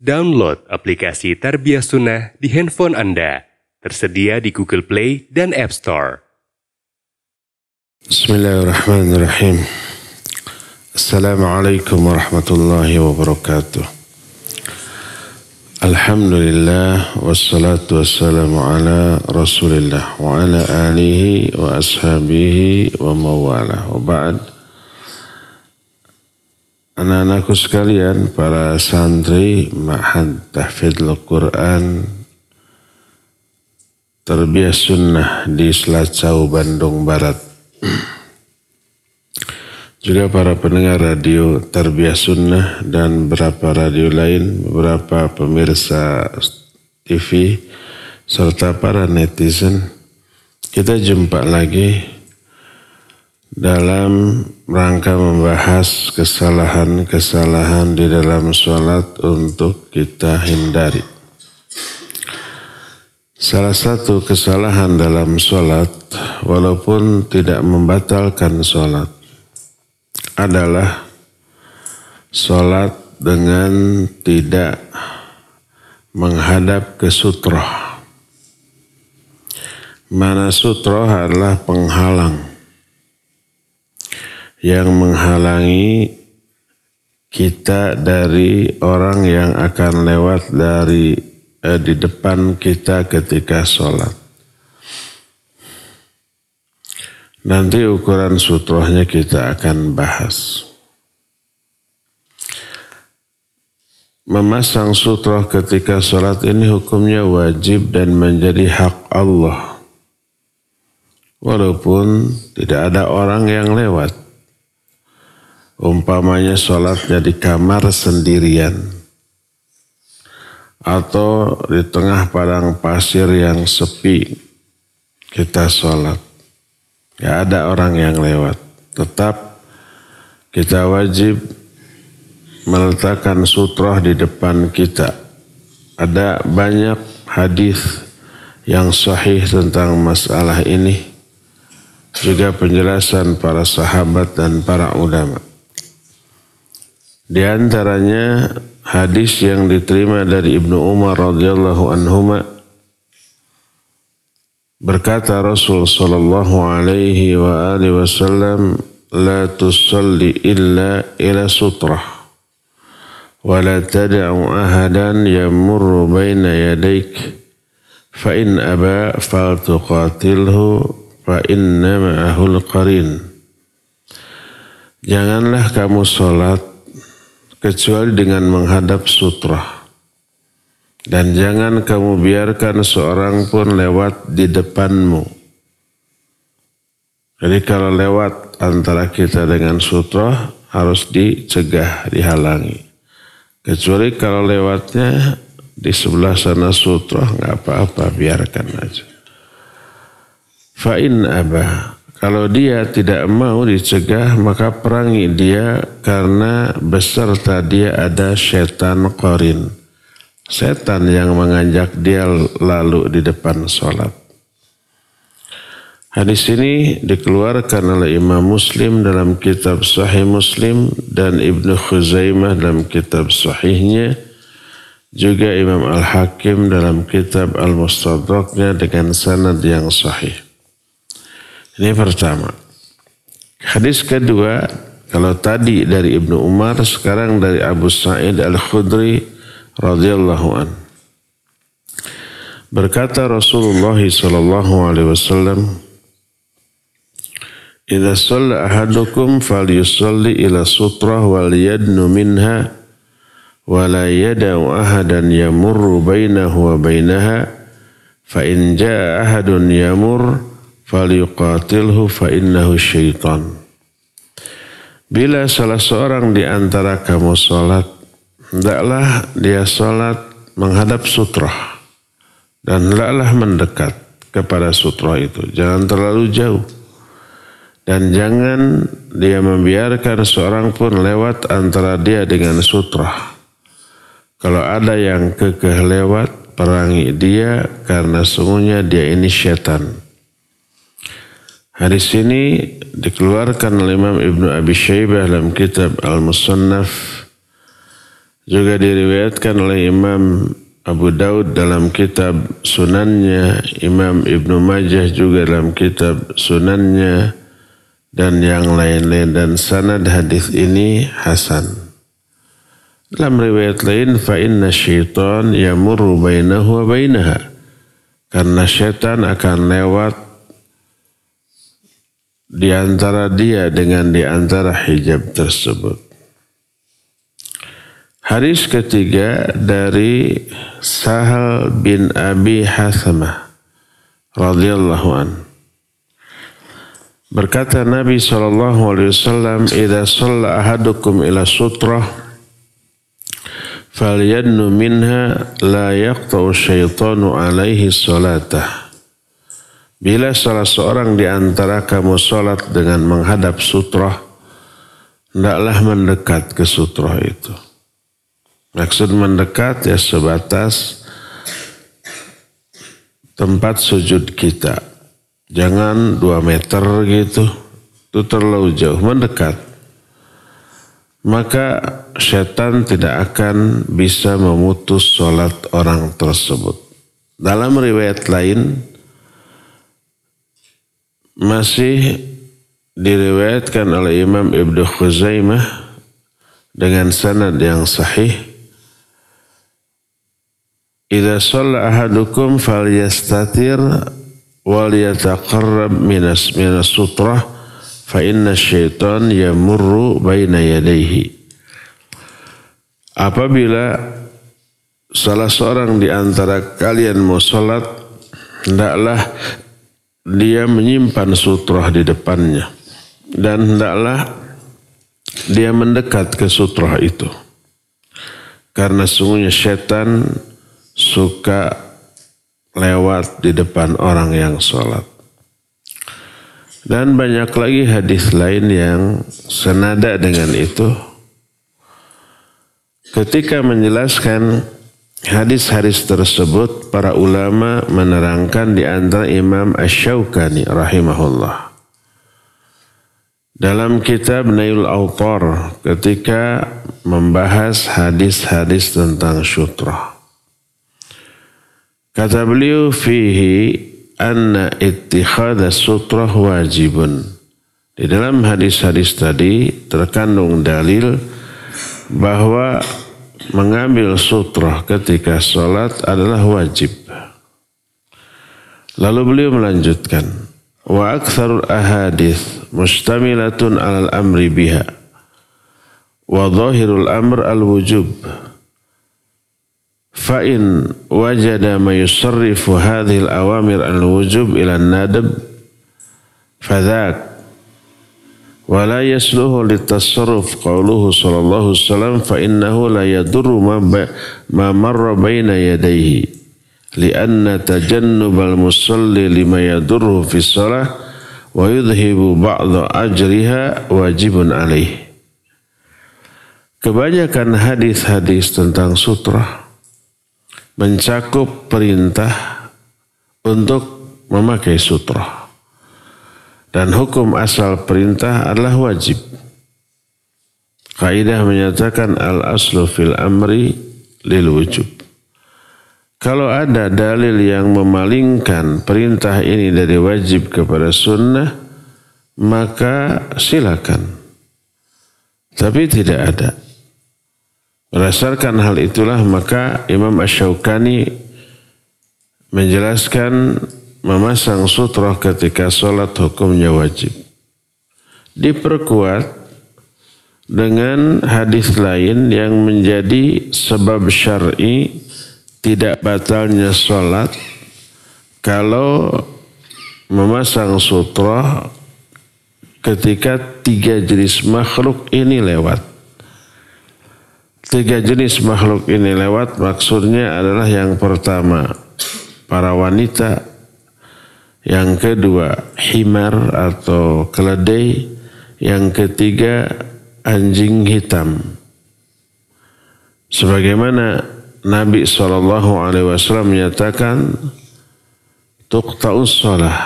Download aplikasi Tarbiyah Sunnah di handphone Anda. Tersedia di Google Play dan App Store. Bismillahirrahmanirrahim. Assalamualaikum warahmatullahi wabarakatuh. Alhamdulillah wassalatu wassalamu ala Rasulillah wa ala alihi wa ashabihi wa mawalah. Wa ba'd. Anak-anakku sekalian, para santri Ma'had Tahfidzul Quran Tarbiyah Sunnah di Selacau, Bandung Barat, juga para pendengar radio Tarbiyah Sunnah dan beberapa radio lain, beberapa pemirsa TV, serta para netizen, kita jumpa lagi dalam rangka membahas kesalahan-kesalahan di dalam sholat untuk kita hindari. Salah satu kesalahan dalam sholat, walaupun tidak membatalkan sholat, adalah sholat dengan tidak menghadap ke sutroh. Mana sutroh adalah penghalang yang menghalangi kita dari orang yang akan lewat di depan kita ketika sholat. Nanti ukuran sutrohnya kita akan bahas. Memasang sutroh ketika sholat ini hukumnya wajib dan menjadi hak Allah, walaupun tidak ada orang yang lewat. Umpamanya sholatnya di kamar sendirian, atau di tengah padang pasir yang sepi kita sholat, gak ada orang yang lewat, tetap kita wajib meletakkan sutroh di depan kita. Ada banyak hadis yang sahih tentang masalah ini, juga penjelasan para sahabat dan para ulama. Di antaranya hadis yang diterima dari Ibnu Umar radhiyallahu anhuma, berkata Rasul sallallahu alaihi wa alihi wasallam, la tusalli illa ila sutrah wa la tad'u ahadan yamurru baina yadayk fa in aba faltuqatilhu fa inna ma'ahul qarin. Janganlah kamu salat kecuali dengan menghadap sutrah, dan jangan kamu biarkan seorang pun lewat di depanmu. Jadi kalau lewat antara kita dengan sutrah harus dicegah, dihalangi. Kecuali kalau lewatnya di sebelah sana sutrah, nggak apa-apa, biarkan aja. Fa'in abah, kalau dia tidak mau dicegah, maka perangi dia, karena beserta dia ada setan qarin, setan yang mengajak dia lalu di depan sholat. Hadis ini dikeluarkan oleh Imam Muslim dalam kitab Sahih Muslim dan Ibnu Khuzaimah dalam kitab Sahihnya, juga Imam Al-Hakim dalam kitab Al-Mustadraknya dengan sanad yang sahih. Ini pertama. Hadis kedua, kalau tadi dari Ibnu Umar, sekarang dari Abu Sa'id Al-Khudri radhiyallahu an. Berkata Rasulullah sallallahu alaihi wasallam, "Idza shalla ahadukum falyusalli ila sutrah wal yadnu minha wa la yad'u ahadan yamurru bainahu wa bainaha fa in jaa ahadun yamur falyuqatilhu fa innahu syaitan." Bila salah seorang di antara kamu salat, hendaklah dia salat menghadap sutrah, dan hendaklah mendekat kepada sutrah itu, jangan terlalu jauh, dan jangan dia membiarkan seorang pun lewat antara dia dengan sutrah. Kalau ada yang kekeh lewat, perangi dia, karena sungguhnya dia ini syaitan. Hadis ini dikeluarkan oleh Imam Ibnu Abi Syaibah dalam kitab Al-Musannaf, Juga diriwayatkan oleh Imam Abu Daud dalam kitab Sunannya, Imam Ibnu Majah juga dalam kitab Sunannya, dan yang lain-lain, dan sanad hadis ini hasan. Dalam riwayat lain, fa inna syaitan yamurru bainahu wa bainaha, karena syaitan akan lewat di antara dia dengan di antara hijab tersebut. Hadis ketiga dari Sahal bin Abi Hathamah radhiyallahu an. Berkata Nabi SAW, "Idza shalla ahadukum ila sutrah falyadnu minha la yaqta'u syaitanu alaihi salatah." Bila salah seorang di antara kamu salat dengan menghadap sutrah, hendaklah mendekat ke sutrah itu. Maksud mendekat ya sebatas tempat sujud kita. Jangan 2 meter gitu. Itu terlalu jauh. Mendekat. Maka setan tidak akan bisa memutus sholat orang tersebut. Dalam riwayat lain masih diriwayatkan oleh Imam Ibnu Khuzaimah dengan sanad yang sahih. Idza shalla ahadukum falyastatir wal yataqarrab minas sutrah fa inna syaitan yamurru baina yadayhi. Apabila salah seorang di antara kalian mau salat, hendaklah dia menyimpan sutrah di depannya, dan hendaklah dia mendekat ke sutrah itu, karena sungguhnya syaitan suka lewat di depan orang yang sholat. Dan banyak lagi hadis lain yang senada dengan itu. Ketika menjelaskan hadis-hadis tersebut, para ulama menerangkan, di antara Imam Asy-Syaukani rahimahullah dalam kitab Nailul Awtar ketika membahas hadis-hadis tentang sutrah. Kata beliau, fihi anna ittikhadha sutrah wajibun. Di dalam hadis-hadis tadi terkandung dalil bahwa mengambil sutrah ketika sholat adalah wajib. Lalu beliau melanjutkan, wa aktsarul ahadits mustamilatun 'alal amri biha wa dhahirul amr al-wujub. Fa'in wajada ma yusarrifu hadhil awamir al-wujub ila nadab fadhak wa la yasluhu litasarruf qawluhu sallallahu alaihi wasallam fa innahu la yadurru ma marra baina yadayhi li'anna tajannubal musalli lima yadurru fi shalah wa yudhibu ba'dha ajriha wajibun alaih. Kebanyakan hadis-hadis tentang sutrah mencakup perintah untuk memakai sutrah. Dan hukum asal perintah adalah wajib. Kaidah menyatakan al-aslu fil amri lil wujub. Kalau ada dalil yang memalingkan perintah ini dari wajib kepada sunnah, maka silakan. Tapi tidak ada. Berdasarkan hal itulah maka Imam Asy-Syaukani menjelaskan memasang sutrah ketika sholat hukumnya wajib. Diperkuat dengan hadis lain yang menjadi sebab syar'i tidak batalnya sholat kalau memasang sutrah ketika 3 jenis makhluk ini lewat. 3 jenis makhluk ini lewat maksudnya adalah yang pertama para wanita, yang kedua himar atau keledai, yang ketiga anjing hitam. Sebagaimana Nabi SAW menyatakan tuqta'us shalah,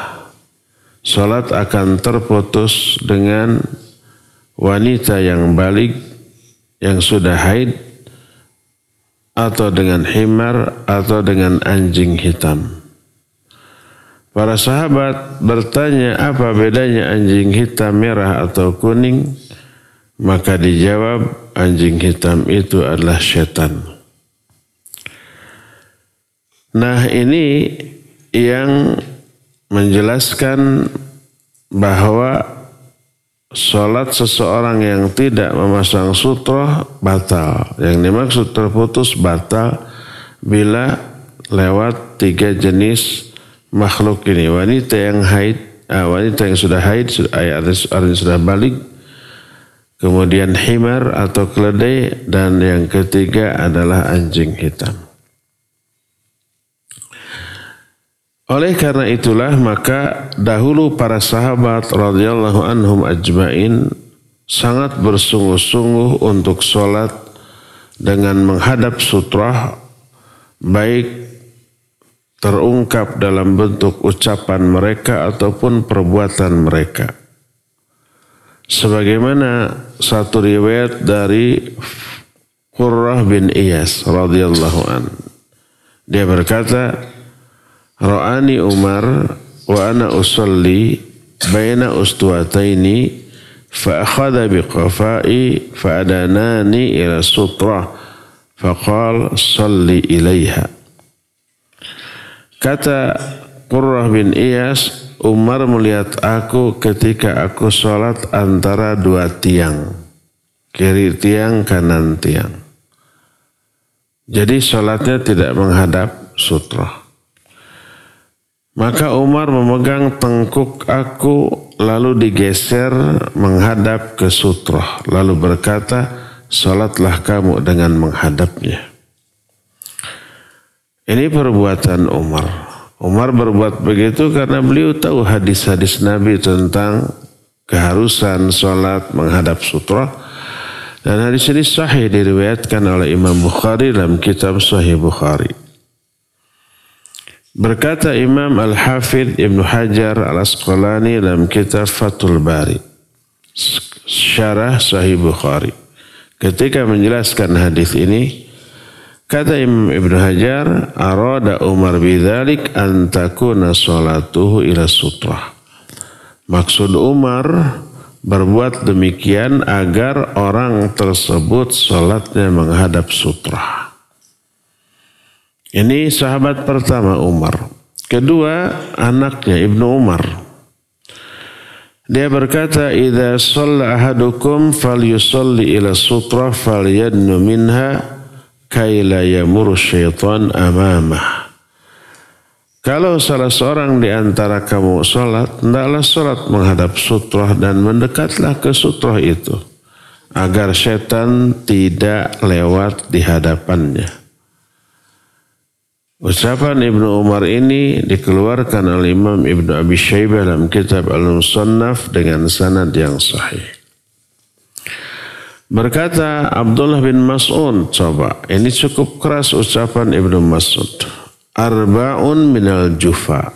salat akan terputus dengan wanita yang baligh yang sudah haid atau dengan himar atau dengan anjing hitam. Para sahabat bertanya, apa bedanya anjing hitam, merah atau kuning? Maka dijawab, anjing hitam itu adalah setan. Nah, ini yang menjelaskan bahwa sholat seseorang yang tidak memasang sutroh batal. Yang dimaksud terputus batal bila lewat 3 jenis makhluk ini. Wanita yang haid, wanita yang sudah haid, artinya sudah balik. Kemudian himar atau keledai, dan yang ketiga adalah anjing hitam. Oleh karena itulah maka dahulu para sahabat radhiyallahu anhum ajmain sangat bersungguh-sungguh untuk sholat dengan menghadap sutrah, baik terungkap dalam bentuk ucapan mereka ataupun perbuatan mereka. Sebagaimana satu riwayat dari Qurrah bin Iyas radhiyallahu an, dia berkata, Ra'ani Umar wa ana usalli baina ustuwataini fa akhadha biqafai fa adanani ila sutrah fa qala salli ilaiha. Kata Qurrah bin Iyas, Umar melihat aku ketika aku sholat antara 2 tiang, kiri tiang, kanan tiang. Jadi sholatnya tidak menghadap sutrah. Maka Umar memegang tengkuk aku lalu digeser menghadap ke sutrah. Lalu berkata, salatlah kamu dengan menghadapnya. Ini perbuatan Umar. Umar berbuat begitu karena beliau tahu hadis-hadis Nabi tentang keharusan salat menghadap sutrah. Dan hadis ini sahih diriwayatkan oleh Imam Bukhari dalam kitab Sahih Bukhari. Berkata Imam Al-Hafidh Ibnu Hajar Al-Asqalani dalam kitab Fathul Bari, syarah Sahih Bukhari, ketika menjelaskan hadis ini, kata Imam Ibnu Hajar, arada Umar bidzalik an takuna salatuhu ila sutrah. Maksud Umar berbuat demikian agar orang tersebut salatnya menghadap sutrah. Ini sahabat pertama Umar. Kedua, anaknya Ibnu Umar. Dia berkata, idza shalla ahadukum falyusalli ila sutrah falyadnu minha kay la yamur syaitan amamah. Kalau salah seorang di antara kamu salat, hendaklah salat menghadap sutrah dan mendekatlah ke sutrah itu agar syaitan tidak lewat di hadapannya. Ucapan Ibnu Umar ini dikeluarkan oleh Imam Ibnu Abi Syaibah dalam kitab Al-Musannaf dengan sanad yang sahih. Berkata Abdullah bin Mas'ud, coba, ini cukup keras ucapan Ibnu Mas'ud. Arba'un minal jufa.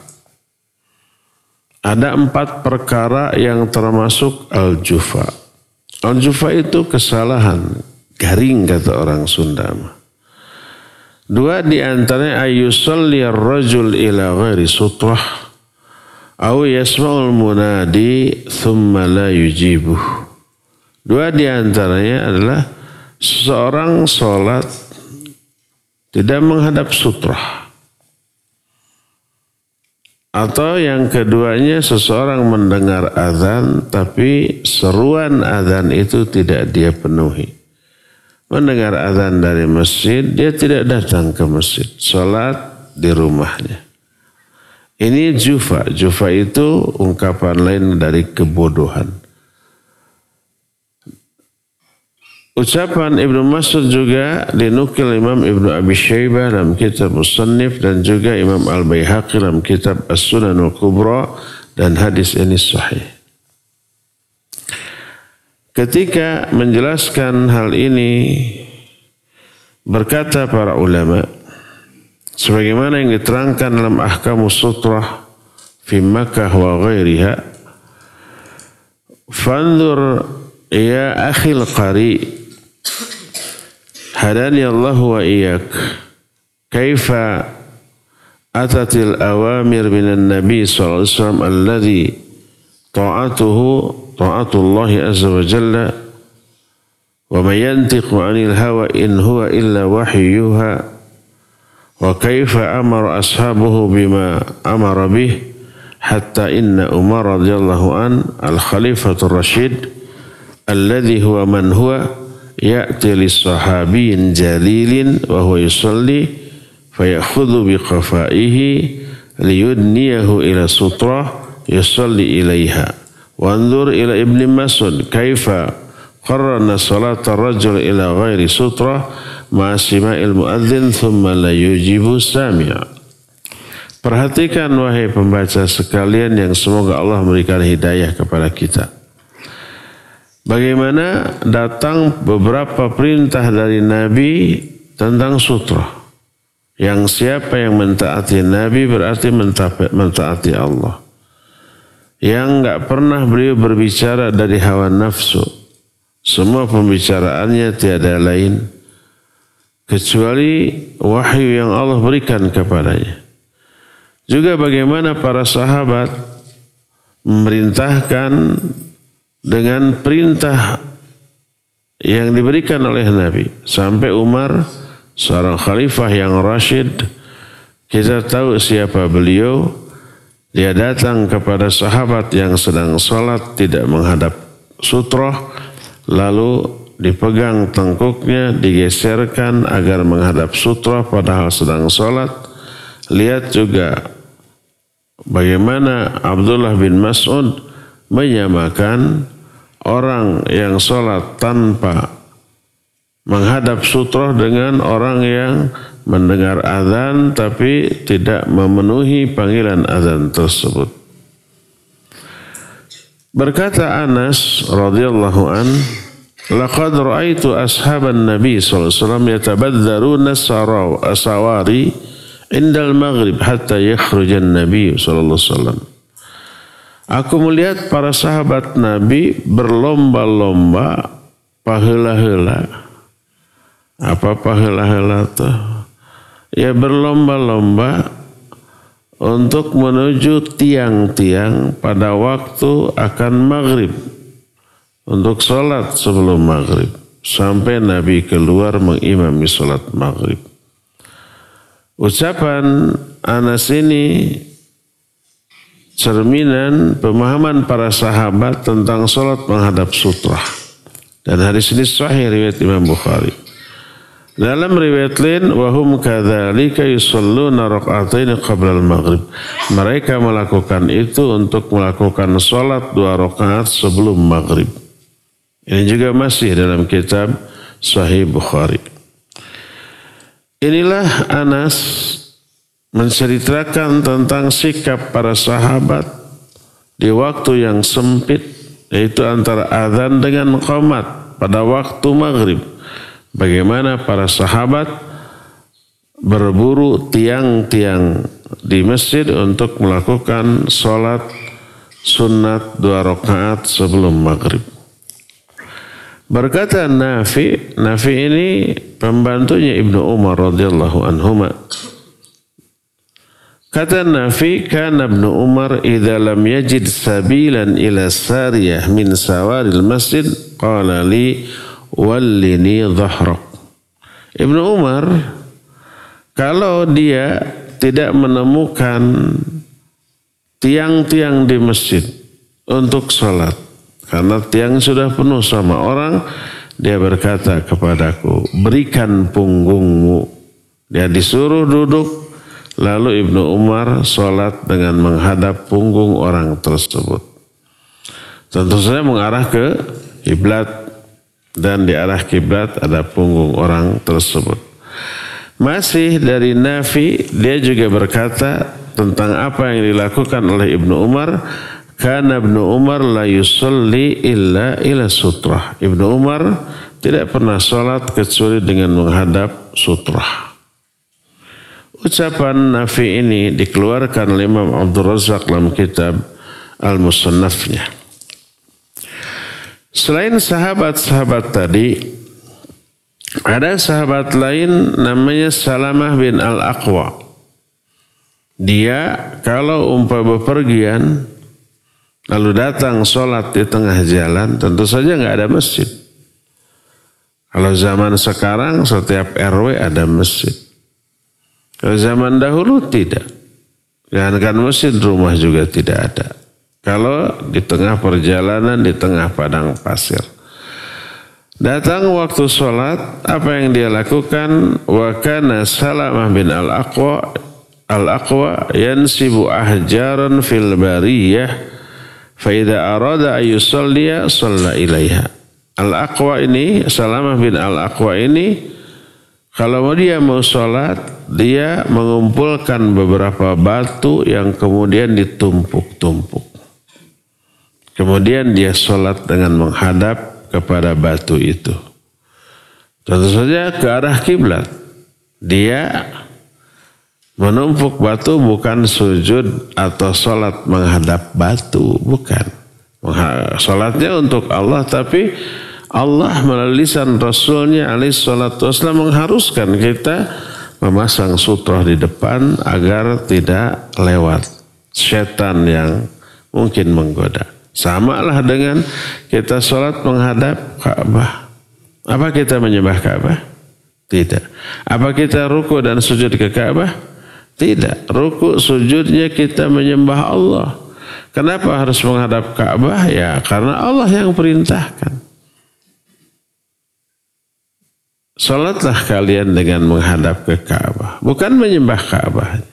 Ada 4 perkara yang termasuk al-jufa. Al-jufa itu kesalahan, garing kata orang Sunda. 2 di antaranya ayyusalli ar-rajul ila ghairi sutrah aw yasma'ul munadi thumma la yujibuh. 2 di antaranya adalah seseorang salat tidak menghadap sutrah, atau yang keduanya seseorang mendengar azan tapi seruan azan itu tidak dia penuhi. Mendengar azan dari masjid, dia tidak datang ke masjid, salat di rumahnya. Ini jufa. Jufa itu ungkapan lain dari kebodohan. Ucapan Ibnu Mas'ud juga dinukil Imam Ibnu Abi Syaibah dalam kitab Musannif dan juga Imam Al-Baihaqi dalam kitab As-Sunan Al-Kubra, dan hadis ini sahih. Ketika menjelaskan hal ini, berkata para ulama, sebagaimana yang diterangkan dalam Ahkamus Sutrah fi Makkah wa ghairiha, fanzur ya akhil qari hadani Allah wa iyyak kaifa atatil awamir minan nabi sallallahu alaihi wasallam alladhi ta'atullah azza wa jalla wa ma yantiqu 'anil hawa in huwa illa wahyuha wa kaifa amara ashabuhu bima amara bih hatta inna Umar radhiyallahu an al-khalifatur rasyid alladhi huwa man huwa ya'ti lis-sahabiyyin jalilin wa huwa yusalli fayakhudhu biqafaihi liyudniyahu ila sutrah yusalli ilaiha wa anzur ila Ibn Mas'ud kaifa qarrana salata ar-rajul ila ghairi sutrah ma sima'il muadzin thumma la yujibu sami'. Perhatikan wahai pembaca sekalian yang semoga Allah memberikan hidayah kepada kita. Bagaimana datang beberapa perintah dari Nabi tentang sutra. Yang siapa yang mentaati Nabi berarti mentaati Allah. Yang enggak pernah beliau berbicara dari hawa nafsu. Semua pembicaraannya tiada lain kecuali wahyu yang Allah berikan kepadanya. Juga bagaimana para sahabat memerintahkan dengan perintah yang diberikan oleh Nabi. Sampai Umar, seorang khalifah yang rasyid, kita tahu siapa beliau. Dia datang kepada sahabat yang sedang salat tidak menghadap sutroh, lalu dipegang tengkuknya, digeserkan agar menghadap sutroh padahal sedang salat. Lihat juga bagaimana Abdullah bin Mas'ud menyamakan orang yang sholat tanpa menghadap sutroh dengan orang yang mendengar azan tapi tidak memenuhi panggilan azan tersebut. Berkata Anas radhiyallahu an, laqad ra'aitu ashaban Nabi sallallahu alaihi wasallam yatabadzaruna asawari indal maghrib hatta yakhrujan Nabi sallallahu alaihi wasallam. Aku melihat para sahabat Nabi berlomba-lomba paheula-heula. Apa paheula-heula tuh? Ya berlomba-lomba untuk menuju tiang-tiang pada waktu akan maghrib. Untuk salat sebelum maghrib. Sampai Nabi keluar mengimami salat maghrib. Ucapan Anas ini cerminan pemahaman para sahabat tentang salat menghadap sutrah. Dan hadis ini sahih riwayat Imam Bukhari. Dalam riwayat lain, wahum kadzalika yusalluna raka'atain qabla al-maghrib. Mereka melakukan itu untuk melakukan salat 2 rakaat sebelum maghrib. Ini juga masih dalam kitab Sahih Bukhari. Inilah Anas menceritakan tentang sikap para sahabat di waktu yang sempit, yaitu antara azan dengan qomat pada waktu maghrib. Bagaimana para sahabat berburu tiang-tiang di masjid untuk melakukan sholat sunat 2 rakaat sebelum maghrib. Berkata Nafi ini pembantunya Ibnu Umar radhiyallahu anhuma. Kata Nafi, kana Ibnu Umar idza lam yajid sabilan ila sariyah min sawaril masjid qala li wallini dhahrak. Ibnu Umar kalau dia tidak menemukan tiang-tiang di masjid untuk salat, karena tiang sudah penuh sama orang, dia berkata kepadaku, berikan punggungmu. Dia disuruh duduk, lalu Ibnu Umar sholat dengan menghadap punggung orang tersebut. Tentu saja mengarah ke kiblat, dan di arah kiblat ada punggung orang tersebut. Masih dari Nafi, dia juga berkata tentang apa yang dilakukan oleh Ibnu Umar. Kana Ibnu Umar la yusalli illa ila sutrah. Ibnu Umar tidak pernah salat kecuali dengan menghadap sutrah. Ucapan Nafi ini dikeluarkan oleh Imam Abdul Razak dalam kitab Al-Musannafnya. Selain sahabat-sahabat tadi, Ada sahabat lain namanya Salamah bin Al-Aqwa. Dia kalau bepergian lalu datang sholat di tengah jalan, tentu saja nggak ada masjid. Kalau zaman sekarang setiap RW ada masjid. Kalau zaman dahulu tidak. Jangankan masjid, rumah juga tidak ada. Kalau di tengah perjalanan, di tengah padang pasir. Datang waktu sholat, apa yang dia lakukan? Wa kana Salamah bin Al-Aqwa yansibu ahjaran fil bariyah fa idza arada ay yusalliya shalla ilaiha. Al-Aqwa ini, Salamah bin Al-Aqwa ini, kalau dia mau sholat, dia mengumpulkan beberapa batu yang kemudian ditumpuk-tumpuk. Kemudian dia sholat dengan menghadap kepada batu itu. Tentu saja ke arah kiblat. Dia menumpuk batu bukan sujud atau sholat menghadap batu, bukan. Sholatnya untuk Allah, tapi Allah melalui lisan Rasulnya alaihi salatu wasallam mengharuskan kita memasang sutrah di depan agar tidak lewat setan yang mungkin menggoda. Sama lah dengan kita sholat menghadap Ka'bah. Apa kita menyembah Ka'bah? Tidak. Apa kita ruku dan sujud ke Ka'bah? Tidak. Ruku sujudnya kita menyembah Allah. Kenapa harus menghadap Ka'bah? Ya karena Allah yang perintahkan. Sholatlah kalian dengan menghadap ke Ka'bah. Bukan menyembah Ka'bah.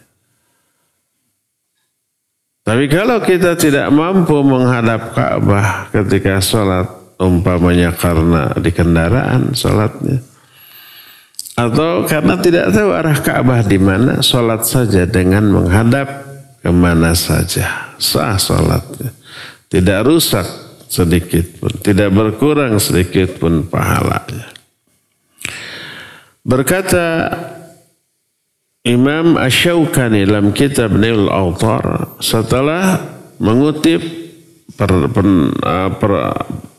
Tapi kalau kita tidak mampu menghadap Ka'bah ketika sholat, umpamanya karena di kendaraan sholatnya, atau karena tidak tahu arah Ka'bah di mana, sholat saja dengan menghadap kemana saja, sah sholatnya, tidak rusak sedikit pun, tidak berkurang sedikit pun pahalanya. Berkata Imam Asy-Syaukani dalam kitab Nailul Awtar, setelah mengutip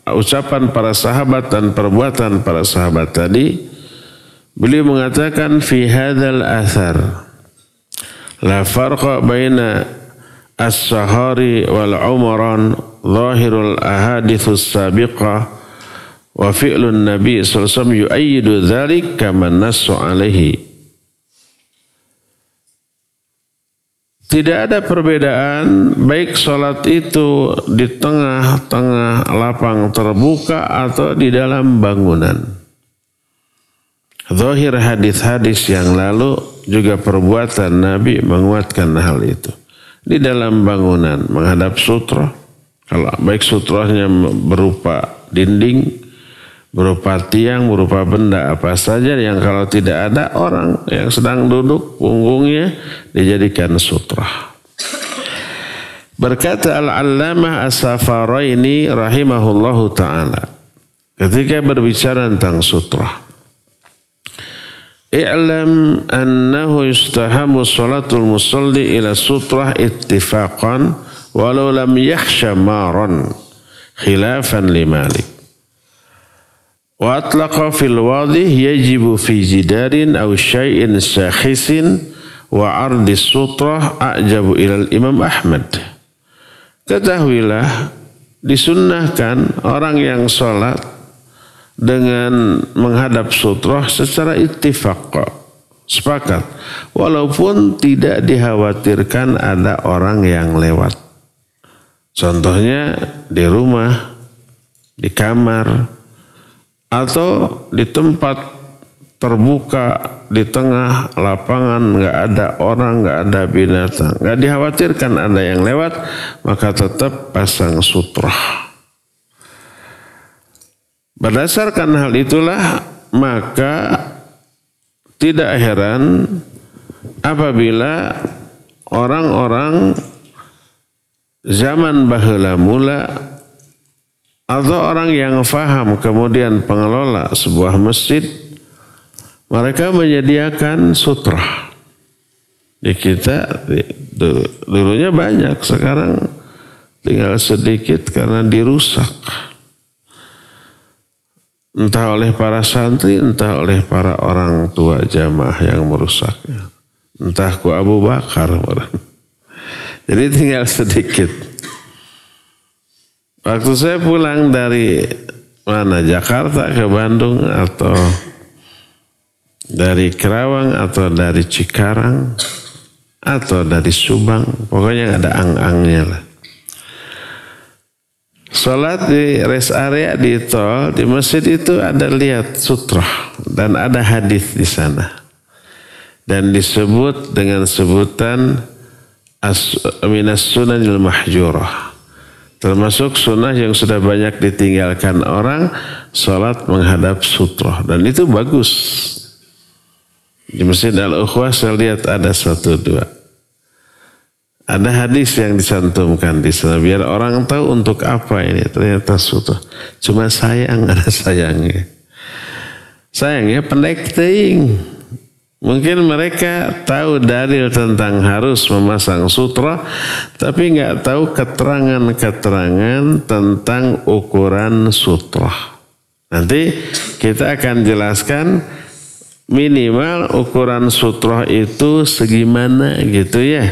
ucapan para sahabat dan perbuatan para sahabat tadi, beliau mengatakan fi hadzal athar la farqa baina as-sahari wal umran zahirul ahadithus sabiqah wa fi'lun nabi sallallahu alaihi wasallam yu'ayyidu dzalik kama nassu alaihi. Tidak ada perbedaan baik sholat itu di tengah-tengah lapang terbuka atau di dalam bangunan. Zahir hadis-hadis yang lalu juga perbuatan Nabi menguatkan hal itu. Di dalam bangunan menghadap sutra, kalau baik sutranya berupa dinding, berupa tiang, berupa benda apa saja yang kalau tidak ada orang yang sedang duduk punggungnya dijadikan sutra. Berkata Al-Allamah As-Safaraini rahimahullahu ta'ala ketika berbicara tentang sutra, i'lam annahu yustahabu salatul musalli ila sutrah ittifaqan walau lam yakhsha maran khilafan li Malik. Wa atlaqa fil wadih yajibu fi jidarin aw syai'in sakhisin wa ardi sutrah a'jabu ilal Imam Ahmad. Ketahuilah disunnahkan orang yang sholat dengan menghadap sutrah secara ittifaq, sepakat, walaupun tidak dikhawatirkan ada orang yang lewat. Contohnya di rumah, di kamar, atau di tempat terbuka di tengah lapangan, nggak ada orang, nggak ada binatang, nggak dikhawatirkan ada yang lewat, maka tetap pasang sutrah. Berdasarkan hal itulah maka tidak heran apabila orang-orang zaman baheula mula atau orang yang faham kemudian pengelola sebuah masjid, mereka menyediakan sutrah. Di kita dulunya banyak, sekarang tinggal sedikit karena dirusak. Entah oleh para santri, entah oleh para orang tua jamaah yang merusaknya. Entah ku Abu Bakar. Jadi tinggal sedikit. Waktu saya pulang dari Jakarta ke Bandung atau dari Kerawang atau dari Cikarang atau dari Subang, pokoknya ada ang-angnya lah. Sholat di rest area di tol, di masjid itu ada lihat sutrah dan ada hadis di sana. Dan disebut dengan sebutan minas sunanil mahjurah. Termasuk sunnah yang sudah banyak ditinggalkan orang, sholat menghadap sutrah. Dan itu bagus. Di Masjid Al-Ukhwah saya lihat ada 1-2. Ada hadis yang dicantumkan di sana biar orang tahu untuk apa ini. Ternyata sutrah. Cuma sayang, ada sayangnya. Sayangnya pendek teing. Mungkin mereka tahu dalil tentang harus memasang sutra, tapi nggak tahu keterangan-keterangan tentang ukuran sutra. Nanti kita akan jelaskan minimal ukuran sutra itu segimana gitu ya.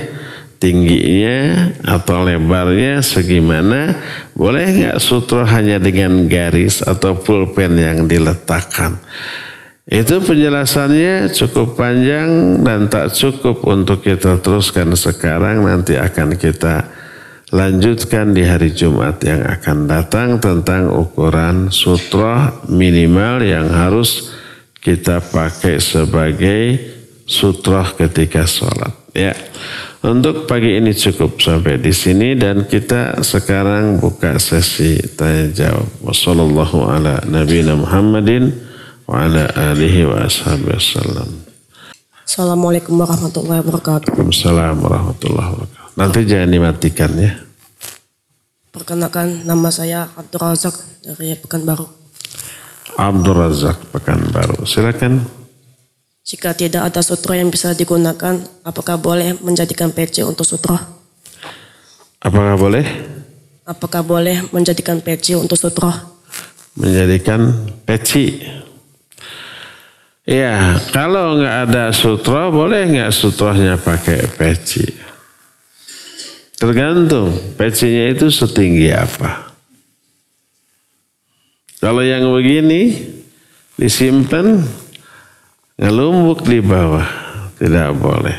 Tingginya atau lebarnya segimana. Boleh nggak sutra hanya dengan garis atau pulpen yang diletakkan. Itu penjelasannya cukup panjang dan tak cukup untuk kita teruskan sekarang. Nanti akan kita lanjutkan di hari Jumat yang akan datang tentang ukuran sutra minimal yang harus kita pakai sebagai sutra ketika sholat. Ya, untuk pagi ini cukup sampai di sini dan kita sekarang buka sesi tanya jawab. Wassallallahu ala nabiyina Muhammadin wa ala alihi wa ashabihi wasallam. Assalamualaikum warahmatullahi wabarakatuh. Waalaikumsalam warahmatullahi wabarakatuh. Nanti jangan dimatikan ya. Perkenalkan, nama saya Abdul Razak dari Pekanbaru. Abdul Razak Pekanbaru. Silakan. Jika tidak ada sutra yang bisa digunakan, apakah boleh menjadikan peci untuk sutra? Apakah boleh? Apakah boleh menjadikan peci untuk sutra? Menjadikan peci. Ya, kalau nggak ada sutra, boleh nggak sutranya pakai peci? Tergantung pecinya itu setinggi apa. Kalau yang begini disimpan ngelumbuk di bawah, tidak boleh.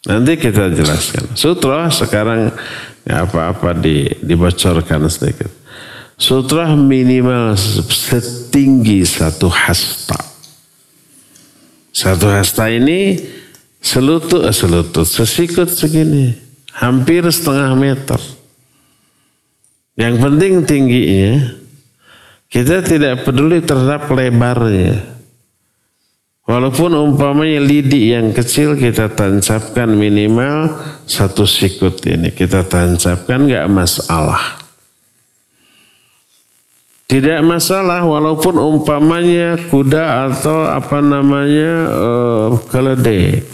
Nanti kita jelaskan. Sutra sekarang ya apa-apa dibocorkan sedikit. Sutra minimal setinggi 1 hasta. 1 hasta ini selutut, sesikut segini, hampir 1/2 meter. Yang penting tingginya, kita tidak peduli terhadap lebarnya. Walaupun umpamanya lidi yang kecil kita tancapkan minimal 1 sikut ini. Kita tancapkan nggak masalah. Tidak masalah walaupun umpamanya kuda atau keledai.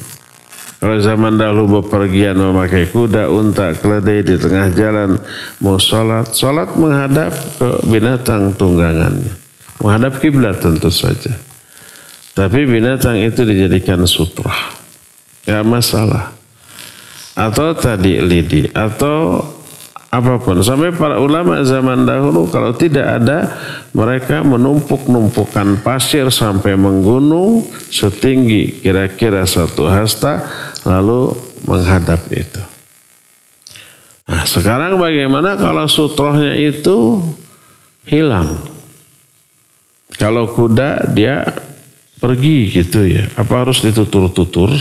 Kalau zaman dahulu bepergian memakai kuda, unta, keledai di tengah jalan mau sholat. Sholat menghadap ke binatang tunggangannya. Menghadap kiblat tentu saja. Tapi binatang itu dijadikan sutra. Gak masalah. Atau tadi lidi. Atau apapun. Sampai para ulama zaman dahulu kalau tidak ada. Mereka menumpuk-numpukan pasir sampai menggunung. Setinggi kira-kira 1 hasta. Lalu menghadap itu. Nah sekarang bagaimana kalau sutranya itu hilang. Kalau kuda dia pergi gitu ya. Apa harus ditutur-tutur?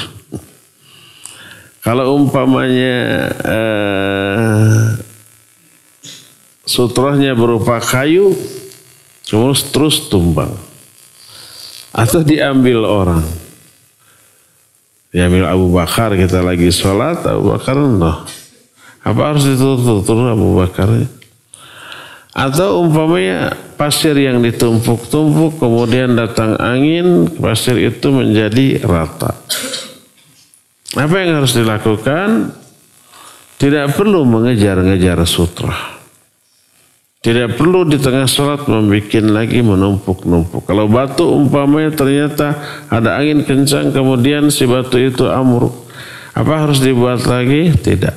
Kalau umpamanya sutranya berupa kayu, terus tumbang. Atau diambil orang. Diambil Abu Bakar, kita lagi sholat, Abu Bakar noh. Apa harus ditutur-tutur Abu Bakar? Atau umpamanya pasir yang ditumpuk-tumpuk kemudian datang angin, pasir itu menjadi rata. Apa yang harus dilakukan? Tidak perlu mengejar-ngejar sutra. Tidak perlu di tengah sholat membuat lagi menumpuk-numpuk. Kalau batu umpamanya ternyata ada angin kencang kemudian si batu itu amruk. Apa harus dibuat lagi? Tidak.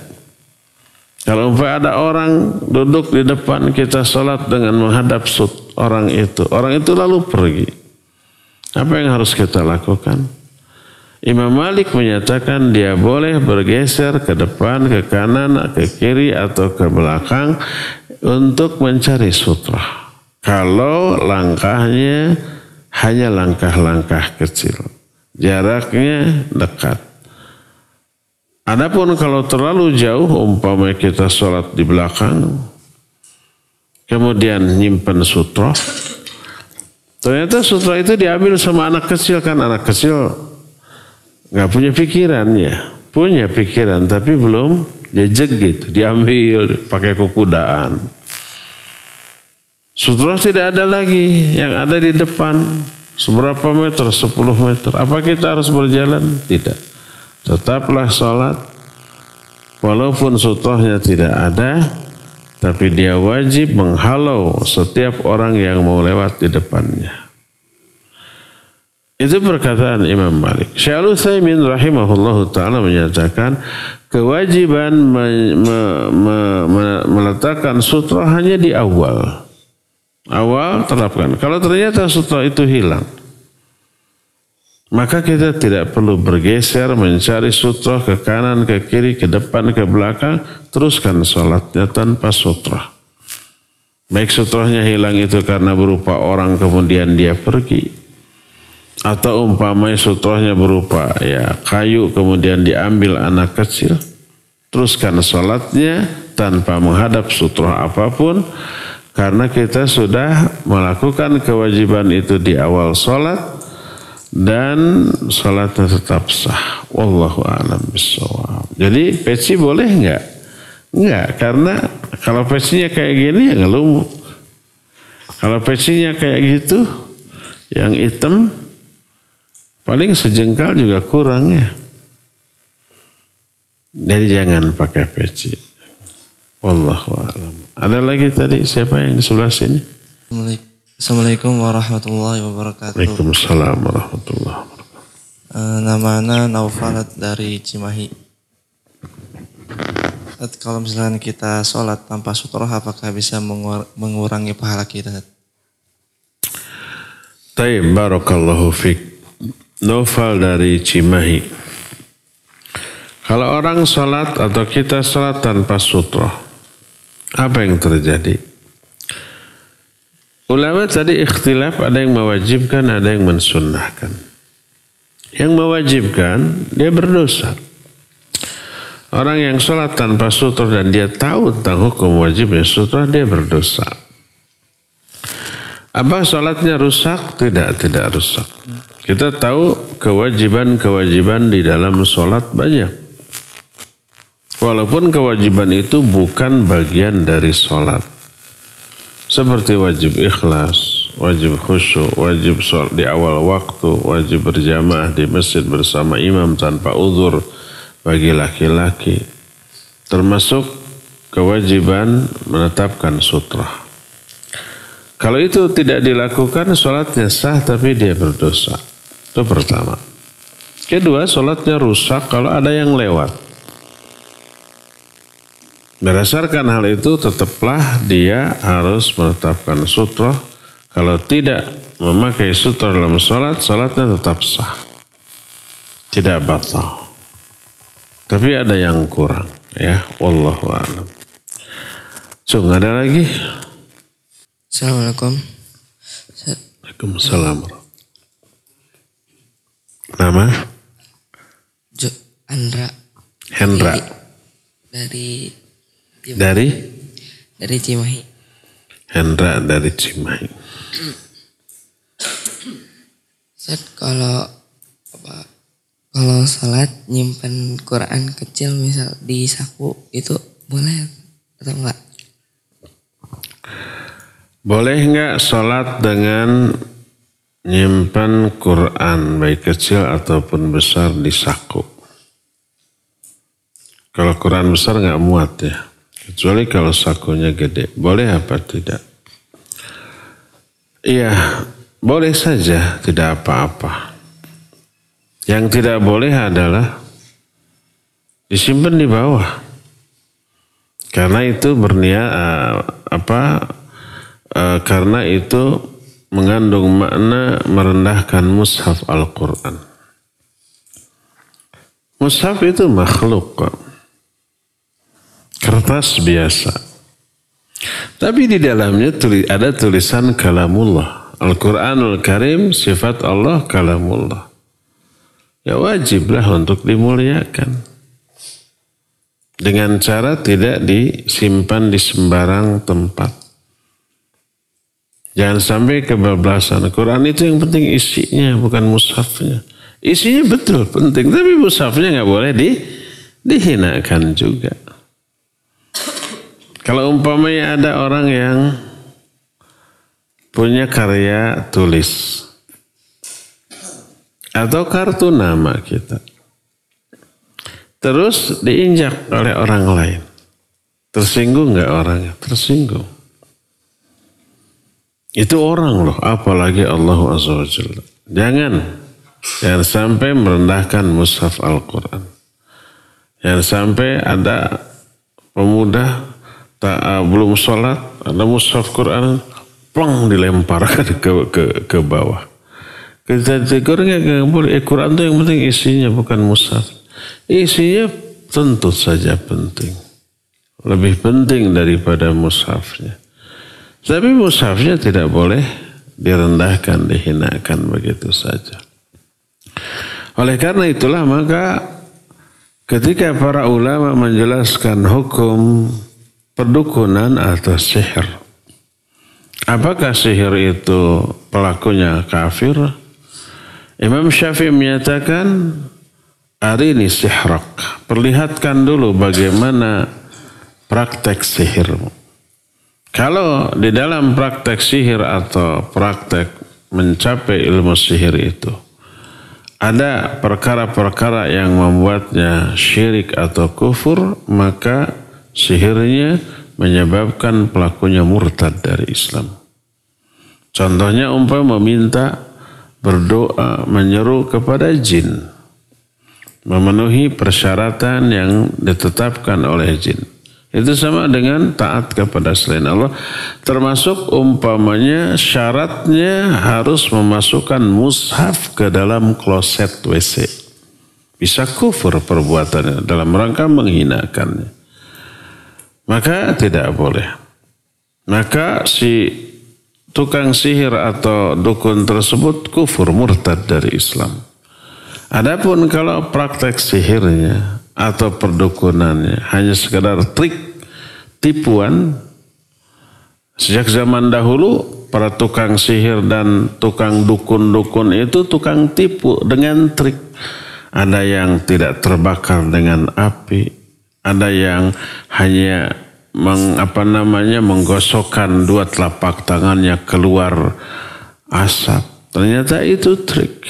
Kalau umpamanya ada orang duduk di depan kita sholat dengan menghadap orang itu lalu pergi. Apa yang harus kita lakukan? Imam Malik menyatakan dia boleh bergeser ke depan, ke kanan, ke kiri atau ke belakang untuk mencari sutra. Kalau langkahnya hanya langkah-langkah kecil, jaraknya dekat. Adapun kalau terlalu jauh, umpamanya kita sholat di belakang, kemudian nyimpen sutra, ternyata sutra itu diambil sama anak kecil, kan anak kecil nggak punya pikiran ya, punya pikiran tapi belum jejeg gitu, diambil pakai kekudaan. Sutra tidak ada lagi, yang ada di depan seberapa meter, 10 meter. Apa kita harus berjalan? Tidak. Tetaplah sholat, walaupun sutranya tidak ada, tapi dia wajib menghalau setiap orang yang mau lewat di depannya. Itu perkataan Imam Malik. Syekh Al-Utsaimin rahimahullahu ta'ala menyatakan kewajiban meletakkan sutra hanya di awal. Awal terapkan. Kalau ternyata sutra itu hilang, maka kita tidak perlu bergeser mencari sutra ke kanan, ke kiri, ke depan, ke belakang. Teruskan sholatnya tanpa sutra. Baik sutranya hilang itu karena berupa orang kemudian dia pergi, atau umpamanya sutranya berupa kayu kemudian diambil anak kecil, teruskan sholatnya tanpa menghadap sutra apapun, karena kita sudah melakukan kewajiban itu di awal sholat dan sholatnya tetap sah. Wallahu a'lam bishawab. Jadi peci boleh enggak? Enggak, karena kalau pecinya kayak gini ya ngelumuk. Kalau pecinya kayak gitu yang hitam, paling sejengkal juga kurang ya. Jadi jangan pakai peci. Wallahu a'lam. Ada lagi tadi siapa yang di sebelah sini? Assalamualaikum warahmatullahi wabarakatuh. Waalaikumsalam warahmatullahi wabarakatuh. Nama ana Naufal dari Cimahi. Kalau misalnya kita sholat tanpa sutra, apakah bisa mengurangi pahala kita? Taib, barakallahu fiqh. Naufal dari Cimahi. Kalau orang sholat atau kita sholat tanpa sutra, apa yang terjadi? Ulama tadi ikhtilaf, ada yang mewajibkan, ada yang mensunnahkan. Yang mewajibkan, dia berdosa. Orang yang sholat tanpa sutra dan dia tahu tentang hukum wajibnya sutra, dia berdosa. Apa sholatnya rusak? Tidak rusak. Kita tahu kewajiban-kewajiban di dalam sholat banyak. Walaupun kewajiban itu bukan bagian dari sholat. Seperti wajib ikhlas, wajib khusyuk, wajib sholat di awal waktu, wajib berjamaah di masjid bersama imam tanpa uzur bagi laki-laki. Termasuk kewajiban menetapkan sutra. Kalau itu tidak dilakukan, sholatnya sah tapi dia berdosa. Itu pertama. Kedua, sholatnya rusak kalau ada yang lewat. Berdasarkan hal itu, tetaplah dia harus menetapkan sutra. Kalau tidak memakai sutra dalam sholat, sholatnya tetap sah. Tidak batal. Tapi ada yang kurang. Ya, wallahu a'lam. So, nggak ada lagi? Assalamualaikum. Waalaikumsalam. Nama? Hendra. Dari Cimahi. Hendra dari Cimahi. Ustaz, kalau salat nyimpen Quran kecil misal di saku, itu boleh atau enggak? Boleh enggak sholat dengan nyimpan Quran baik kecil ataupun besar di saku? Kalau Quran besar enggak muat ya. Kecuali kalau sakunya gede. Boleh apa tidak? Iya, boleh saja, tidak apa-apa. Yang tidak boleh adalah disimpan di bawah. Karena itu karena itu mengandung makna merendahkan mushaf Al-Quran. Mushaf itu makhluk kok. Kertas biasa. Tapi di dalamnya ada tulisan kalamullah. Al-Quranul Karim sifat Allah kalamullah. Ya wajiblah untuk dimuliakan. Dengan cara tidak disimpan di sembarang tempat. Jangan sampai kebablasan. Quran itu yang penting isinya, bukan mushafnya. Isinya betul penting, tapi mushafnya nggak boleh dihinakan juga. Kalau umpamanya ada orang yang punya karya tulis atau kartu nama kita, terus diinjak oleh orang lain. Tersinggung nggak orangnya? Tersinggung. Itu orang loh, apalagi Allah Azza wa Jalla. Jangan sampai merendahkan mushaf Al-Quran. Jangan sampai ada pemuda belum sholat, ada mushaf Quran, plong dilemparkan ke bawah. Kita tegur nggak boleh. Quran itu yang penting isinya, bukan mushaf. Isinya tentu saja penting. Lebih penting daripada mushafnya. Tapi mushafnya tidak boleh direndahkan, dihinakan begitu saja. Oleh karena itulah maka ketika para ulama menjelaskan hukum perdukunan atau sihir. Apakah sihir itu pelakunya kafir? Imam Syafi'i menyatakan, arini sihrak. Perlihatkan dulu bagaimana praktek sihirmu. Kalau di dalam praktek sihir atau praktek mencapai ilmu sihir itu ada perkara-perkara yang membuatnya syirik atau kufur, maka sihirnya menyebabkan pelakunya murtad dari Islam. Contohnya meminta, berdoa, menyeru kepada jin, memenuhi persyaratan yang ditetapkan oleh jin. Itu sama dengan taat kepada selain Allah. Termasuk umpamanya syaratnya harus memasukkan mushaf ke dalam kloset WC. Bisa kufur perbuatannya dalam rangka menghinakannya. Maka tidak boleh. Maka si tukang sihir atau dukun tersebut kufur, murtad dari Islam. Adapun kalau praktek sihirnya atau perdukunannya hanya sekedar trik, tipuan, sejak zaman dahulu para tukang sihir dan tukang dukun-dukun itu tukang tipu dengan trik. Ada yang tidak terbakar dengan api, ada yang hanya menggosokkan dua telapak tangannya keluar asap. Ternyata itu trik,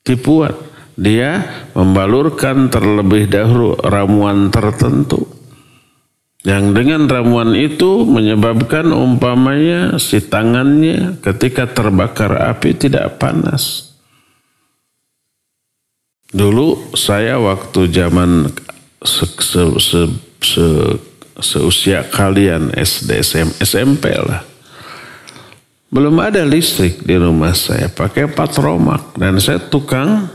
tipuan. Dia membalurkan terlebih dahulu ramuan tertentu. Yang dengan ramuan itu menyebabkan umpamanya si tangannya ketika terbakar api tidak panas. Dulu saya waktu zaman seusia kalian SD, SMP lah. Belum ada listrik di rumah saya, pakai patromak. Dan saya tukang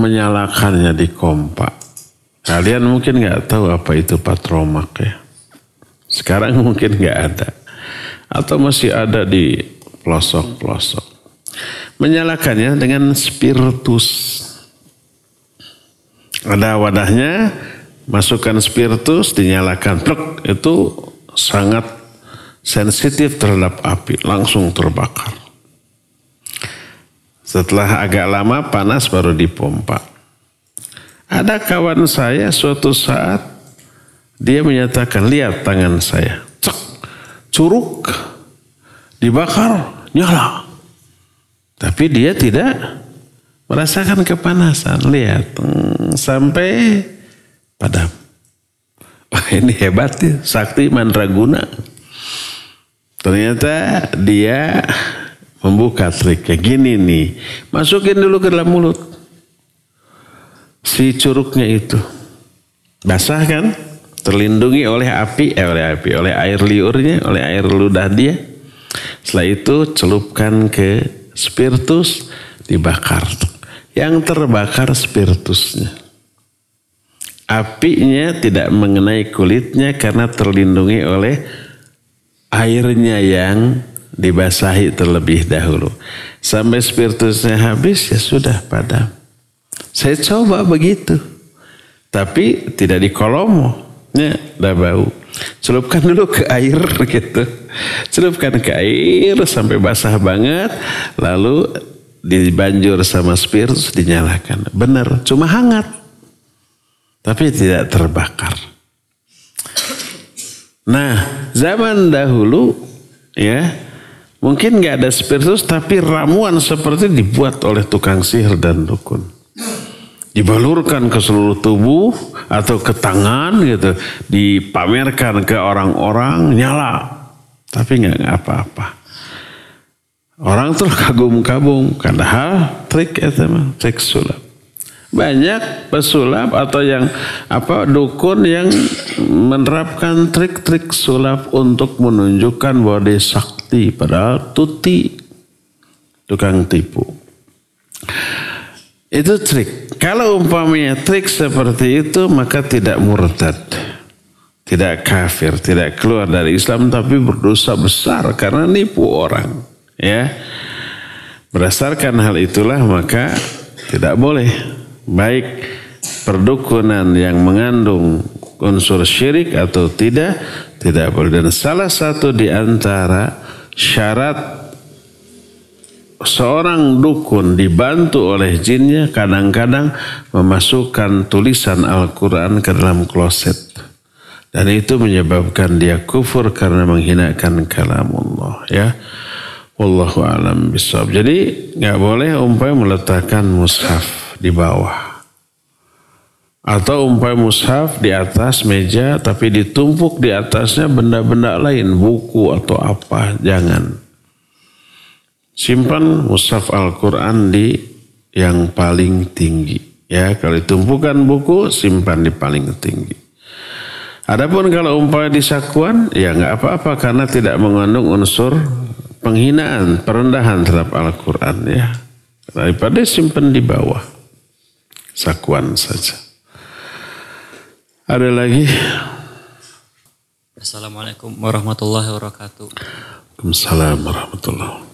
menyalakannya di kompak. Kalian mungkin nggak tahu apa itu patromak ya. Sekarang mungkin nggak ada. Atau masih ada di pelosok-pelosok. Menyalakannya dengan spiritus. Ada wadahnya, masukkan spiritus, dinyalakan. Plek, itu sangat sensitif terhadap api. Langsung terbakar. Setelah agak lama panas baru dipompa. Ada kawan saya suatu saat dia menyatakan, lihat tangan saya. Cek, curug, dibakar, nyala. Tapi dia tidak merasakan kepanasan. Lihat, sampai padam. Wah, ini hebat ya, sakti mandraguna. Ternyata dia membuka triknya gini nih, masukin dulu ke dalam mulut si curugnya itu, basah kan, terlindungi oleh oleh air liurnya, oleh air ludah dia. Setelah itu celupkan ke spiritus, dibakar. Yang terbakar spiritusnya. Apinya tidak mengenai kulitnya karena terlindungi oleh airnya yang dibasahi terlebih dahulu. Sampai spiritusnya habis, ya sudah padam. Saya coba begitu. Tapi tidak di kolomo. Ya, udah bau. Celupkan dulu ke air gitu. Celupkan ke air sampai basah banget. Lalu dibanjur sama spiritus, dinyalakan. Benar, cuma hangat. Tapi tidak terbakar. Nah, zaman dahulu ya, mungkin nggak ada spiritus, tapi ramuan seperti dibuat oleh tukang sihir dan dukun. Dibalurkan ke seluruh tubuh atau ke tangan gitu, dipamerkan ke orang-orang, nyala, tapi nggak apa-apa. Orang tuh kagum-kagum, padahal trik itu mah trik sulap. Banyak pesulap atau yang dukun yang menerapkan trik-trik sulap untuk menunjukkan bahwa dia sakti, padahal tuti, tukang tipu. Itu trik. Kalau umpamanya trik seperti itu, maka tidak murtad, tidak kafir, tidak keluar dari Islam, tapi berdosa besar karena nipu orang. Ya, berdasarkan hal itulah maka tidak boleh. Baik perdukunan yang mengandung unsur syirik atau tidak boleh. Dan salah satu di antara syarat seorang dukun dibantu oleh jinnya kadang-kadang memasukkan tulisan Al-Quran ke dalam kloset. Dan itu menyebabkan dia kufur karena menghinakan kalamullah. Ya, wallahu a'lam bishawab. Jadi nggak boleh meletakkan mushaf di bawah. Atau mushaf di atas meja tapi ditumpuk di atasnya benda-benda lain, buku atau apa, jangan. Simpan mushaf Al-Quran di yang paling tinggi. Ya, kalau ditumpukan buku, simpan di paling tinggi. Adapun kalau di sakuan, ya nggak apa-apa karena tidak mengandung unsur penghinaan, perendahan terhadap Al-Quran ya. Daripada simpan di bawah, sakuan saja. Ada lagi? Assalamualaikum warahmatullahi wabarakatuh. Waalaikumsalam warahmatullahi wabarakatuh.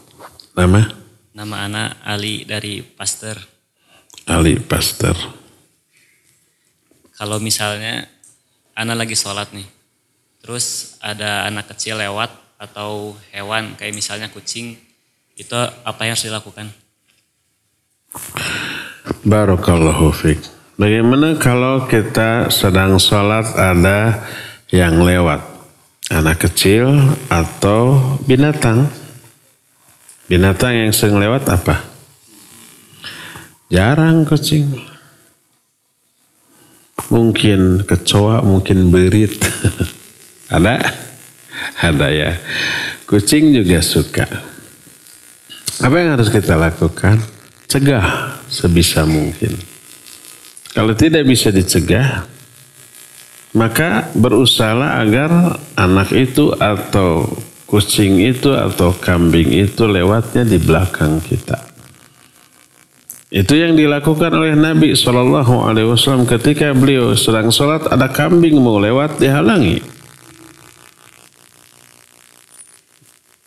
Nama? Nama anak Ali dari Pasteur. Ali Pasteur. Kalau misalnya anak lagi sholat nih, terus ada anak kecil lewat atau hewan kayak misalnya kucing, itu apa yang harus dilakukan? Barakallahu fiik. Bagaimana kalau kita sedang sholat ada yang lewat? Anak kecil atau binatang? Binatang yang sering lewat apa? Jarang kucing. Mungkin kecoa, mungkin berit. Ada? Ada ya. Kucing juga suka. Apa yang harus kita lakukan? Cegah sebisa mungkin. Kalau tidak bisa dicegah, maka berusahalah agar anak itu atau kucing itu atau kambing itu lewatnya di belakang kita. Itu yang dilakukan oleh Nabi SAW ketika beliau sedang sholat, ada kambing mau lewat, dihalangi.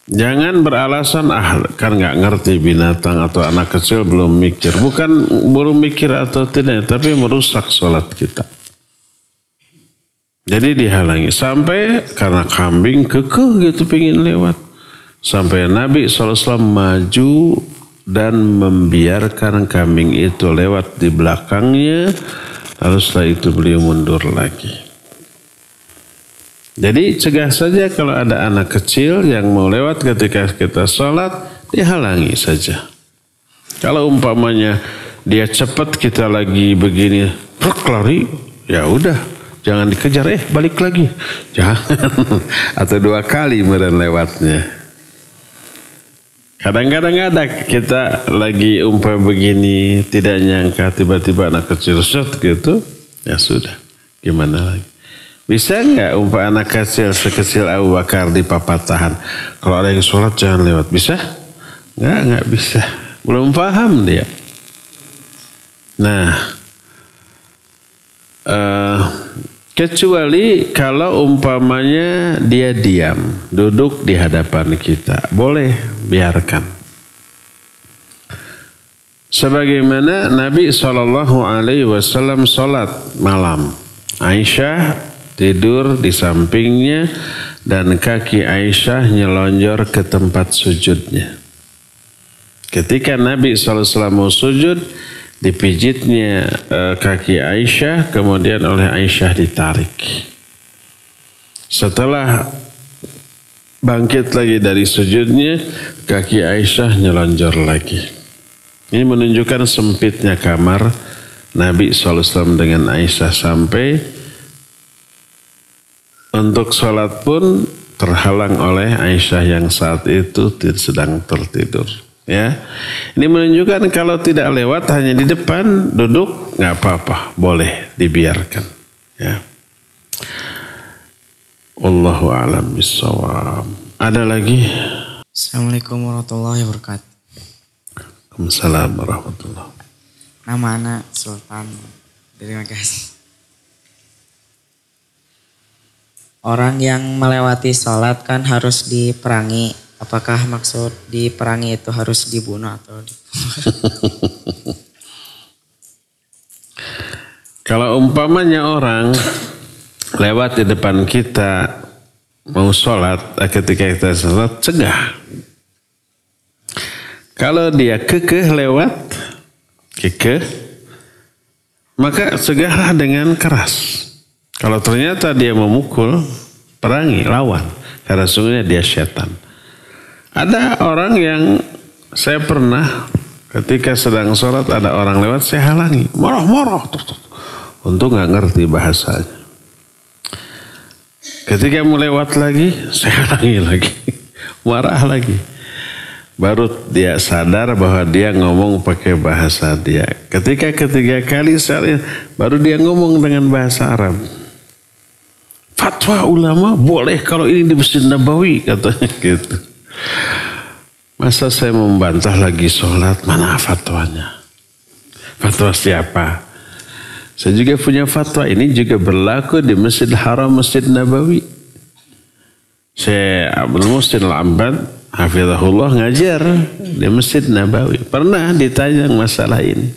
Jangan beralasan, kan nggak ngerti binatang atau anak kecil belum mikir. Bukan belum mikir atau tidak, tapi merusak sholat kita. Jadi dihalangi. Sampai karena kambing kekeh gitu pengen lewat. Sampai Nabi SAW maju dan membiarkan kambing itu lewat di belakangnya. Lalu setelah itu beliau mundur lagi. Jadi cegah saja kalau ada anak kecil yang mau lewat ketika kita sholat, dihalangi saja. Kalau umpamanya dia cepat kita lagi begini, lari, ya udah Jangan dikejar, balik lagi. Jangan. Atau 2 kali meren lewatnya. Kadang-kadang ada kita lagi begini, tidak nyangka tiba-tiba anak kecil set gitu. Ya sudah, gimana lagi. Bisa nggak anak kecil sekecil Abu Bakar di papatahan? Kalau ada yang sholat jangan lewat. Bisa? Nggak bisa. Belum paham dia. Nah, kecuali kalau umpamanya dia diam, duduk di hadapan kita, boleh biarkan. Sebagaimana Nabi SAW sholat malam, Aisyah tidur di sampingnya dan kaki Aisyah nyelonjor ke tempat sujudnya. Ketika Nabi SAW mau sujud, dipijitnya kaki Aisyah, kemudian oleh Aisyah ditarik. Setelah bangkit lagi dari sujudnya, kaki Aisyah nyelonjor lagi. Ini menunjukkan sempitnya kamar Nabi SAW dengan Aisyah, sampai untuk sholat pun terhalang oleh Aisyah yang saat itu sedang tertidur. Ya, ini menunjukkan kalau tidak lewat hanya di depan duduk nggak apa-apa, boleh dibiarkan. Ya. Wallahu a'lam bishawab. Ada lagi? Assalamualaikum warahmatullahi wabarakatuh. Waalaikumsalam warahmatullahi. Nama anak Sultan. Terima kasih. Orang yang melewati sholat kan harus diperangi. Apakah maksud diperangi itu harus dibunuh atau Kalau umpamanya orang lewat di depan kita mau sholat, ketika kita sholat, cegah. Kalau dia kekeh lewat, maka cegahlah dengan keras. Kalau ternyata dia memukul, perangi, lawan. Karena sungguhnya dia setan. Ada orang yang saya pernah ketika sedang sholat ada orang lewat, saya halangi. Marah-marah. Untung gak ngerti bahasanya. Ketika mau lewat lagi, saya halangi lagi. Marah lagi. Baru dia sadar bahwa dia ngomong pakai bahasa dia. Ketika ketiga kali baru dia ngomong dengan bahasa Arab. Fatwa ulama boleh kalau ini di Masjid Nabawi, katanya gitu. Masa saya membantah lagi sholat, mana fatwanya? Fatwa siapa? Saya juga punya fatwa, ini juga berlaku di Masjid Haram, Masjid Nabawi. Saya Abdul Muhsin Al-Abbad, hafizahullah, ngajar di Masjid Nabawi. Pernah ditanya masalah ini.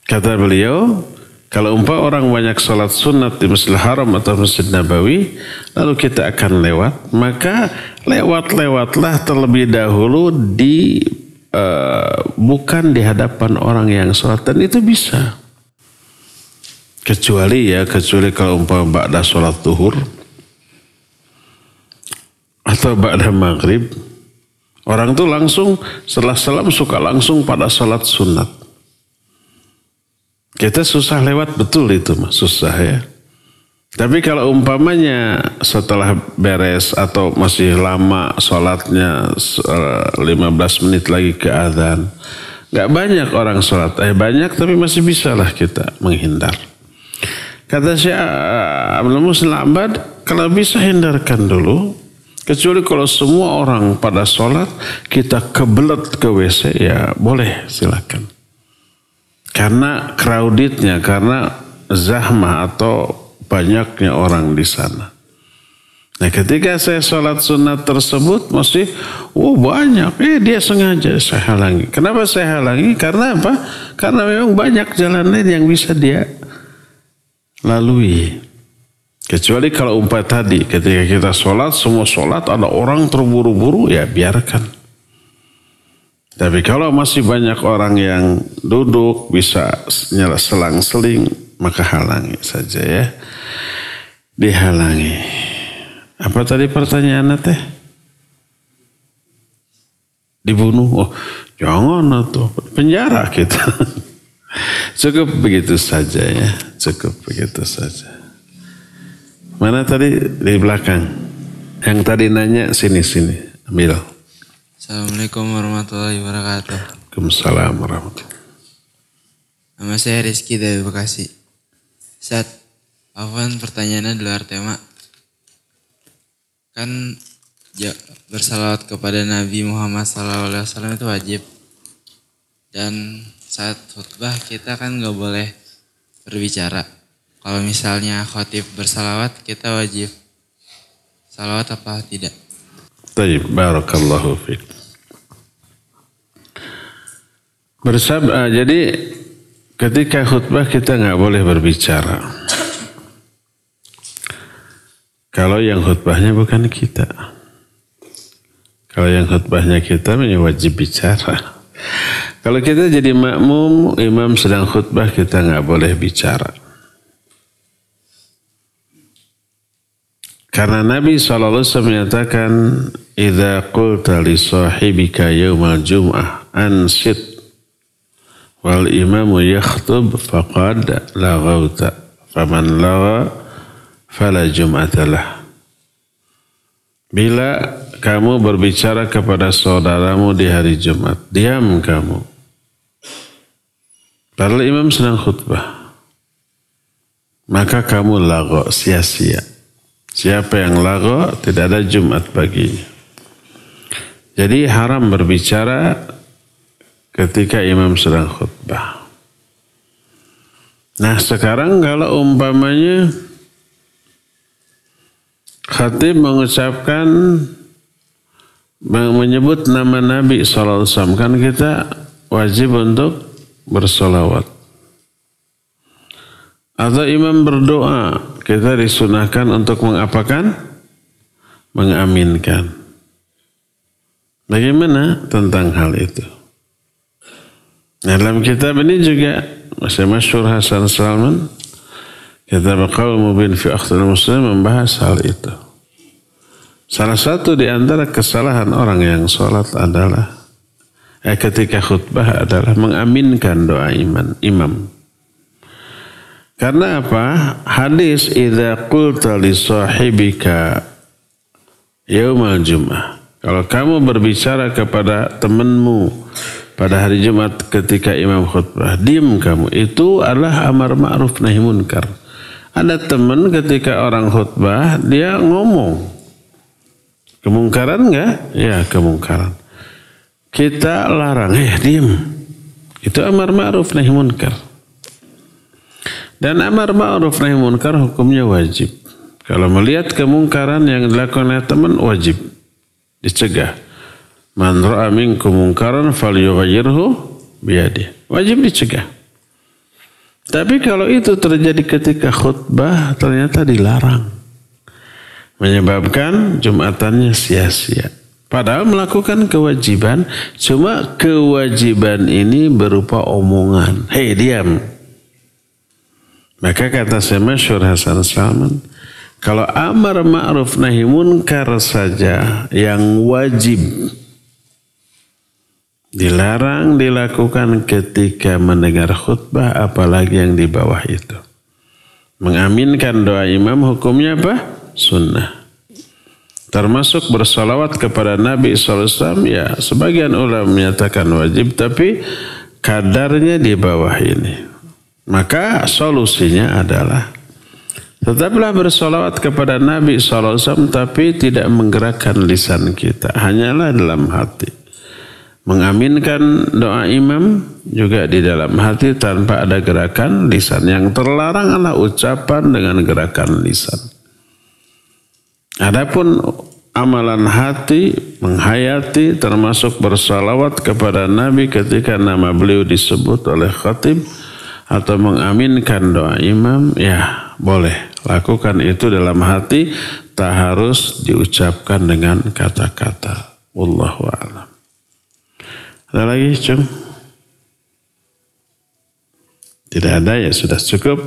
Kata beliau, kalau orang banyak sholat sunat di Masjidil Haram atau Masjid Nabawi, lalu kita akan lewat, maka lewat-lewatlah terlebih dahulu bukan di hadapan orang yang sholat, dan itu bisa. Kecuali kalau ba'da sholat zuhur atau ba'da maghrib, orang tuh langsung setelah salam suka langsung pada sholat sunat. Kita susah lewat, betul itu mah, susah ya. Tapi kalau umpamanya setelah beres atau masih lama sholatnya 15 menit lagi ke azan, gak banyak orang sholat, banyak tapi masih bisa lah kita menghindar. Kata Syekh Abdul Muhsin Al-Abbad, kalau bisa hindarkan dulu, kecuali kalau semua orang pada sholat kita kebelet ke WC, ya boleh silakan. Karena crowdednya, karena zahmah atau banyaknya orang di sana. Nah, ketika saya sholat sunat tersebut masih banyak, dia sengaja saya halangi. Kenapa saya halangi? Karena apa? Karena memang banyak jalan lain yang bisa dia lalui. Kecuali kalau tadi ketika kita sholat, semua sholat ada orang terburu-buru, ya biarkan. Tapi kalau masih banyak orang yang duduk bisa selang-seling, maka halangi saja ya. Dihalangi. Apa tadi pertanyaannya teh? Dibunuh? Oh, jangan atau penjara kita. Cukup begitu saja ya. Cukup begitu saja. Mana tadi? Di belakang. Yang tadi nanya sini. Ambil. Assalamualaikum warahmatullahi wabarakatuh. Waalaikumsalam warahmatullahi. Nama saya Rizky dari Bekasi. Ustaz, afwan pertanyaannya di luar tema. Kan bersalawat kepada Nabi Muhammad SAW itu wajib. Dan saat khutbah kita kan nggak boleh berbicara. Kalau misalnya khotib bersalawat kita wajib salawat apa tidak? Baik, barakallahu fiik. Jadi ketika khutbah kita nggak boleh berbicara. Kalau yang khutbahnya bukan kita. Kalau yang khutbahnya kita wajib bicara. Kalau kita jadi makmum, imam sedang khutbah, kita nggak boleh bicara. Karena Nabi SAW menyatakan, "Idza qulta li sahibika yaumal jum'ah ansit wal imamu yakhtub faqad laghawta faman lagha fala jum'atalah." Bila kamu berbicara kepada saudaramu di hari Jumat, diam kamu. Padahal imam sedang khutbah. Maka kamu lagho, sia-sia. Siapa yang lagho, tidak ada Jumat baginya. Jadi haram berbicara ketika imam sedang khutbah. Nah sekarang kalau umpamanya khatib mengucapkan, menyebut nama Nabi SAW, kan kita wajib untuk bersolawat. Atau imam berdoa, kita disunahkan untuk mengapakan? Mengaminkan. Bagaimana tentang hal itu? Nah, dalam kitab ini juga masih masyhur Hasan Salman, kitab Qaul Mubin fi Akhtar Muslim, membahas hal itu. Salah satu di antara kesalahan orang yang sholat adalah ketika khutbah adalah mengaminkan doa imam. Karena apa? Hadis idza qulta li sahibika yaumal jum'ah. Kalau kamu berbicara kepada temanmu pada hari Jumat ketika imam khutbah, diam kamu. Itu adalah amar ma'ruf nahi munkar. Ada teman ketika orang khutbah, dia ngomong. Kemungkaran enggak? Ya, kemungkaran. Kita larang, diam. Itu amar ma'ruf nahi munkar. Dan amar ma'ruf nahi munkar hukumnya wajib. Kalau melihat kemungkaran yang dilakukan oleh teman, wajib dicegah. Man ra'a minkum munkaran falyughayyirhu biyadihi. Wajib dicegah. Tapi kalau itu terjadi ketika khutbah, ternyata dilarang. Menyebabkan Jumatannya sia-sia. Padahal melakukan kewajiban, cuma kewajiban ini berupa omongan. Hei, diam. Maka kata saya masyhur Hasan Salman, kalau amar ma'ruf nahi munkar saja yang wajib dilarang dilakukan ketika mendengar khutbah, apalagi yang di bawah itu. Mengaminkan doa imam hukumnya apa? Sunnah. Termasuk bersalawat kepada Nabi SAW, ya sebagian ulama menyatakan wajib, tapi kadarnya di bawah ini. Maka solusinya adalah tetaplah bersalawat kepada Nabi SAW, tapi tidak menggerakkan lisan kita, hanyalah dalam hati. Mengaminkan doa imam juga di dalam hati tanpa ada gerakan lisan. Yang terlarang adalah ucapan dengan gerakan lisan. Adapun amalan hati, menghayati, termasuk bersalawat kepada Nabi ketika nama beliau disebut oleh khatib, atau mengaminkan doa imam, ya boleh. Lakukan itu dalam hati, tak harus diucapkan dengan kata-kata. Wallahu a'lam. Ada lagi, Cung? Tidak ada, ya sudah cukup.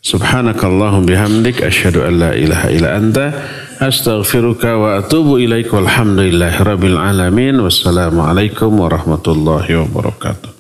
Subhanakallahum bihamdik, asyhadu an la ilaha illa anta, astaghfiruka wa atubu ilaik, walhamdulillahi rabbil alamin, wassalamualaikum warahmatullahi wabarakatuh.